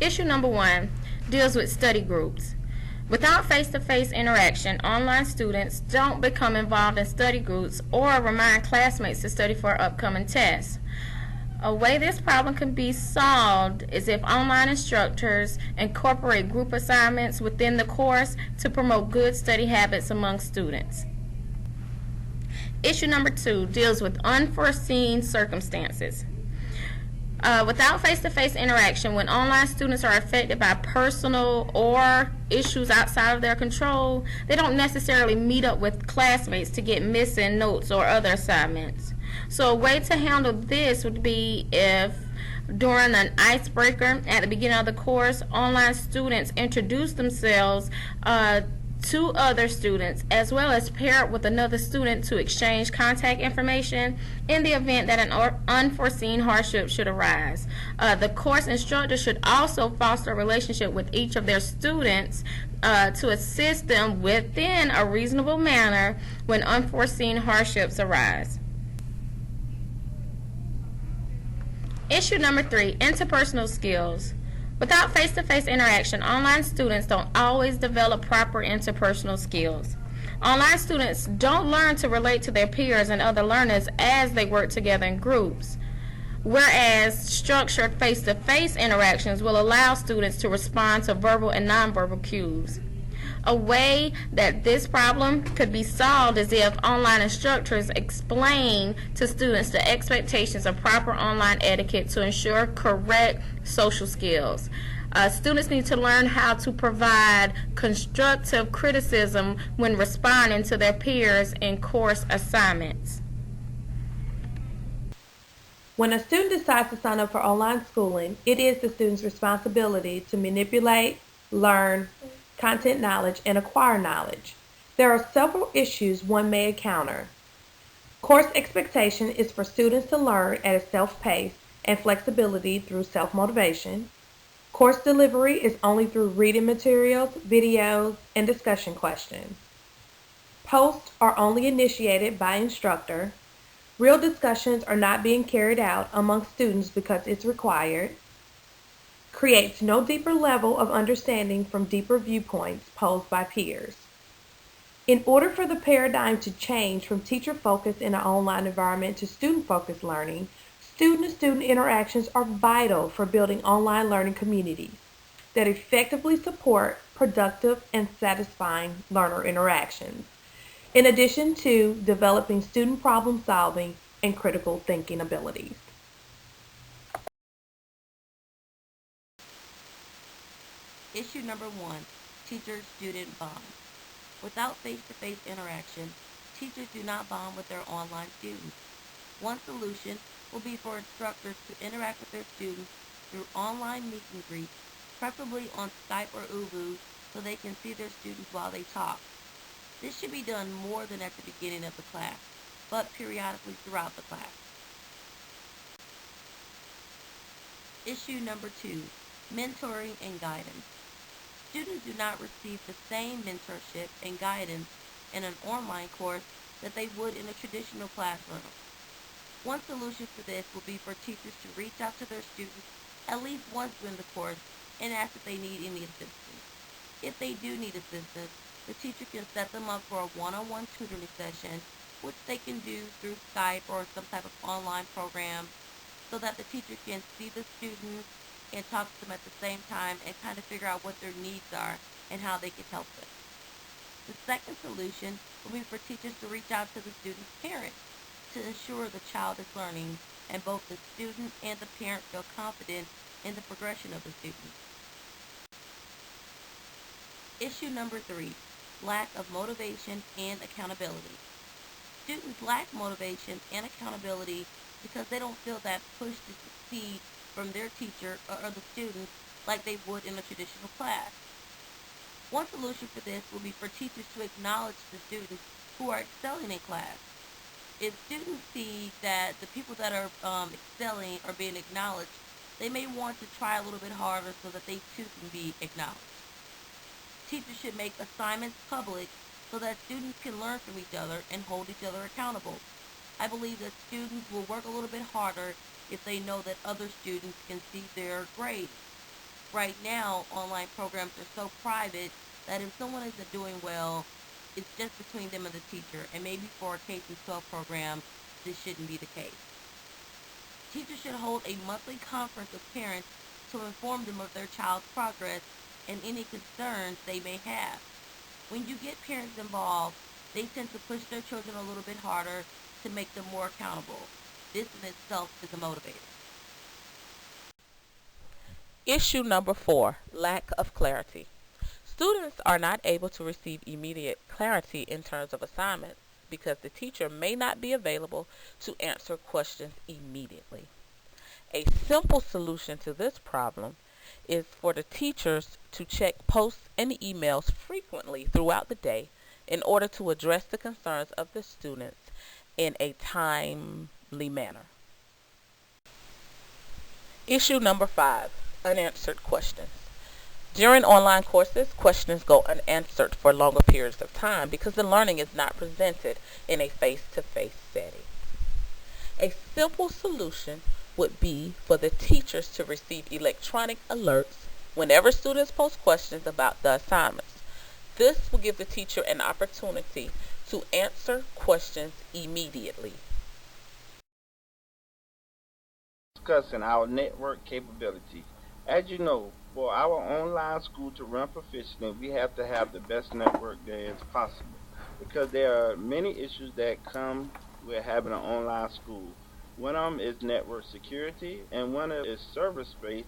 Issue number 1 deals with study groups. Without face-to-face interaction, online students don't become involved in study groups or remind classmates to study for upcoming tests. A way this problem can be solved is if online instructors incorporate group assignments within the course to promote good study habits among students. Issue number 2 deals with unforeseen circumstances. Without face-to-face interaction, when online students are affected by personal or issues outside of their control, they don't necessarily meet up with classmates to get missing notes or other assignments. So a way to handle this would be if during an icebreaker at the beginning of the course, online students introduce themselves to other students, as well as pair up with another student to exchange contact information in the event that an unforeseen hardship should arise. The course instructor should also foster a relationship with each of their students to assist them within a reasonable manner when unforeseen hardships arise. Issue number 3, interpersonal skills. Without face-to-face interaction, online students don't always develop proper interpersonal skills. Online students don't learn to relate to their peers and other learners as they work together in groups, whereas structured face-to-face interactions will allow students to respond to verbal and nonverbal cues. A way that this problem could be solved is if online instructors explain to students the expectations of proper online etiquette to ensure correct social skills. Students need to learn how to provide constructive criticism when responding to their peers in course assignments. When a student decides to sign up for online schooling, it is the student's responsibility to manipulate, learn, content knowledge, and acquire knowledge. There are several issues one may encounter. Course expectation is for students to learn at a self-pace and flexibility through self-motivation. Course delivery is only through reading materials, videos, and discussion questions. Posts are only initiated by instructor. Real discussions are not being carried out among students because it's required. Creates no deeper level of understanding from deeper viewpoints posed by peers. In order for the paradigm to change from teacher-focused in an online environment to student-focused learning, student-to-student interactions are vital for building online learning communities that effectively support productive and satisfying learner interactions, in addition to developing student problem solving and critical thinking abilities. Issue number 1, teacher-student bond. Without face-to-face interaction, teachers do not bond with their online students. One solution will be for instructors to interact with their students through online meet and greets, preferably on Skype or Oovo, so they can see their students while they talk. This should be done more than at the beginning of the class, but periodically throughout the class. Issue number 2, mentoring and guidance. Students do not receive the same mentorship and guidance in an online course that they would in a traditional classroom. One solution for this will be for teachers to reach out to their students at least once during the course and ask if they need any assistance. If they do need assistance, the teacher can set them up for a one-on-one tutoring session, which they can do through Skype or some type of online program, so that the teacher can see the students and talk to them at the same time and kind of figure out what their needs are and how they can help them. The second solution will be for teachers to reach out to the student's parents to ensure the child is learning and both the student and the parent feel confident in the progression of the student. Issue number 3, lack of motivation and accountability. Students lack motivation and accountability because they don't feel that push to succeed from their teacher or other students like they would in a traditional class. One solution for this will be for teachers to acknowledge the students who are excelling in class. If students see that the people that are excelling are being acknowledged, they may want to try a little bit harder so that they too can be acknowledged. Teachers should make assignments public so that students can learn from each other and hold each other accountable. I believe that students will work a little bit harder if they know that other students can see their grades. right now, online programs are so private that if someone isn't doing well, it's just between them and the teacher. And maybe for a K through 12 program, this shouldn't be the case. Teachers should hold a monthly conference with parents to inform them of their child's progress and any concerns they may have. When you get parents involved, they tend to push their children a little bit harder to make them more accountable. This in itself is a motivator. Issue number 4, lack of clarity. Students are not able to receive immediate clarity in terms of assignments because the teacher may not be available to answer questions immediately. A simple solution to this problem is for the teachers to check posts and emails frequently throughout the day in order to address the concerns of the students in a timely manner. Issue number 5, unanswered questions. During online courses, questions go unanswered for longer periods of time because the learning is not presented in a face-to-face setting. A simple solution would be for the teachers to receive electronic alerts whenever students post questions about the assignments. This will give the teacher an opportunity to answer questions immediately. Discussing our network capability. As you know, for our online school to run proficiently, we have to have the best network there is possible because there are many issues that come with having an online school. One of them is network security, and one of them is server space.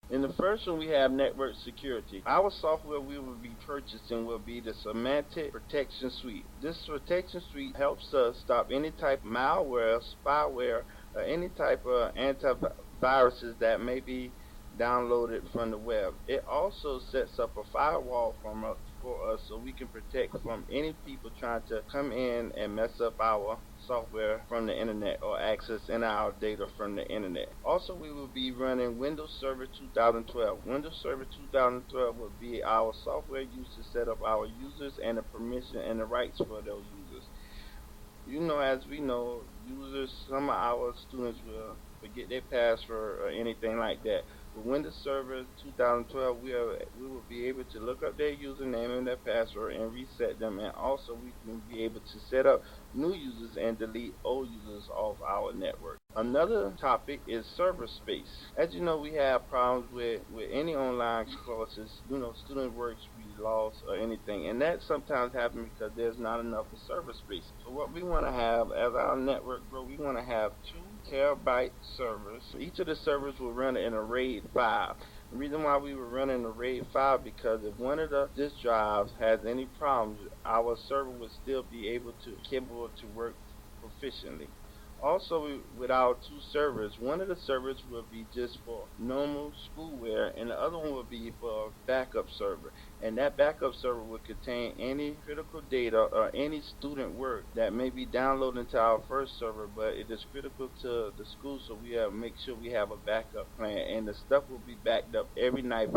In the first one, we have network security. Our software we will be purchasing will be the Semantic Protection Suite. This protection suite helps us stop any type of malware, spyware, or any type of antiviruses that may be downloaded from the web. It also sets up a firewall for us so we can protect from any people trying to come in and mess up our software from the internet or access in our data from the internet. Also, we will be running Windows Server 2012. Windows Server 2012 will be our software used to set up our users and the permission and the rights for those users. You know, as we know, some of our students will forget their password or anything like that. With Windows Server 2012, we will be able to look up their username and their password and reset them, and also we can be able to set up new users and delete old users off our network. Another topic is server space. As you know, we have problems with any online courses. You know, student works be lost or anything, and that sometimes happens because there's not enough server space. So what we want to have as our network grow, we want to have 2 terabyte servers. Each of the servers will run in a RAID 5. The reason why we were running a RAID 5 because if one of the disk drives has any problems, our server would still be capable to work proficiently. Also, with our 2 servers, one of the servers will be just for normal schoolware, and the other one will be for a backup server. And that backup server will contain any critical data or any student work that may be downloaded into our first server, but it is critical to the school, so we have to make sure we have a backup plan. And the stuff will be backed up every night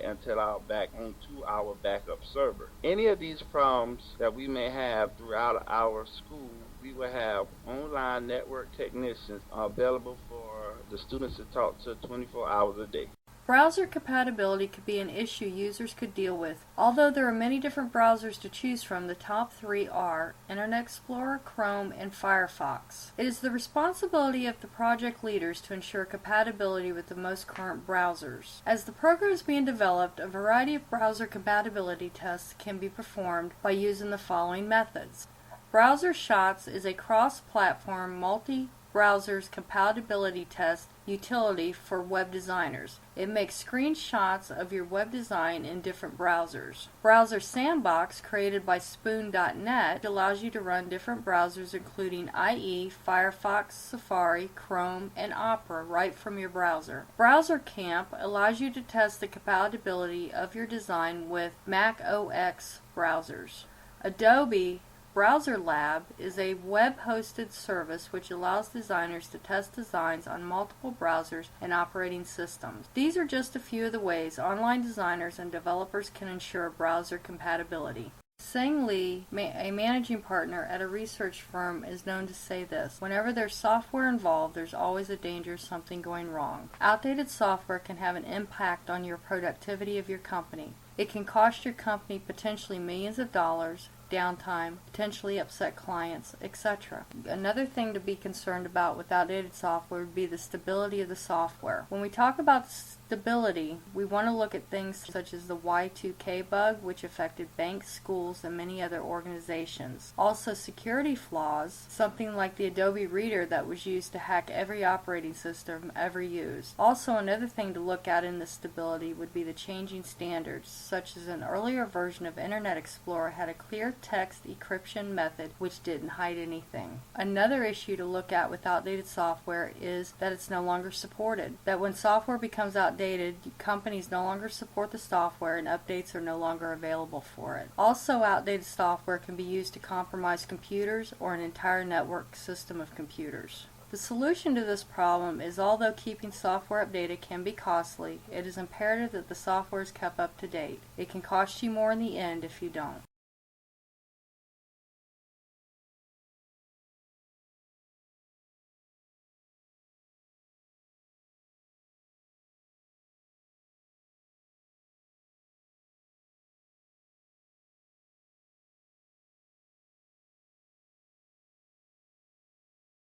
until our back onto our backup server. Any of these problems that we may have throughout our school, we will have online network technicians available for the students to talk to 24 hours a day. Browser compatibility could be an issue users could deal with. Although there are many different browsers to choose from, the top 3 are Internet Explorer, Chrome, and Firefox. It is the responsibility of the project leaders to ensure compatibility with the most current browsers. As the program is being developed, a variety of browser compatibility tests can be performed by using the following methods. Browser Shots is a cross-platform multi-browsers compatibility test utility for web designers. It makes screenshots of your web design in different browsers. Browser Sandbox, created by Spoon.net, allows you to run different browsers including IE, Firefox, Safari, Chrome, and Opera right from your browser. Browser Camp allows you to test the compatibility of your design with Mac OS browsers. Adobe Browser Lab is a web-hosted service which allows designers to test designs on multiple browsers and operating systems. These are just a few of the ways online designers and developers can ensure browser compatibility. Sang Lee, a managing partner at a research firm, is known to say this: whenever there's software involved, there's always a danger of something going wrong. Outdated software can have an impact on your productivity of your company. It can cost your company potentially millions of dollars, downtime, potentially upset clients, etc. Another thing to be concerned about with outdated software would be the stability of the software. When we talk about stability, we want to look at things such as the Y2K bug, which affected banks, schools, and many other organizations. Also, security flaws, something like the Adobe Reader that was used to hack every operating system ever used. Also, another thing to look at in the stability would be the changing standards, such as an earlier version of Internet Explorer had a clear text encryption method which didn't hide anything. Another issue to look at with outdated software is that it's no longer supported. That when software becomes outdated, companies no longer support the software and updates are no longer available for it. Also, outdated software can be used to compromise computers or an entire network system of computers. The solution to this problem is, although keeping software updated can be costly, it is imperative that the software is kept up to date. It can cost you more in the end if you don't.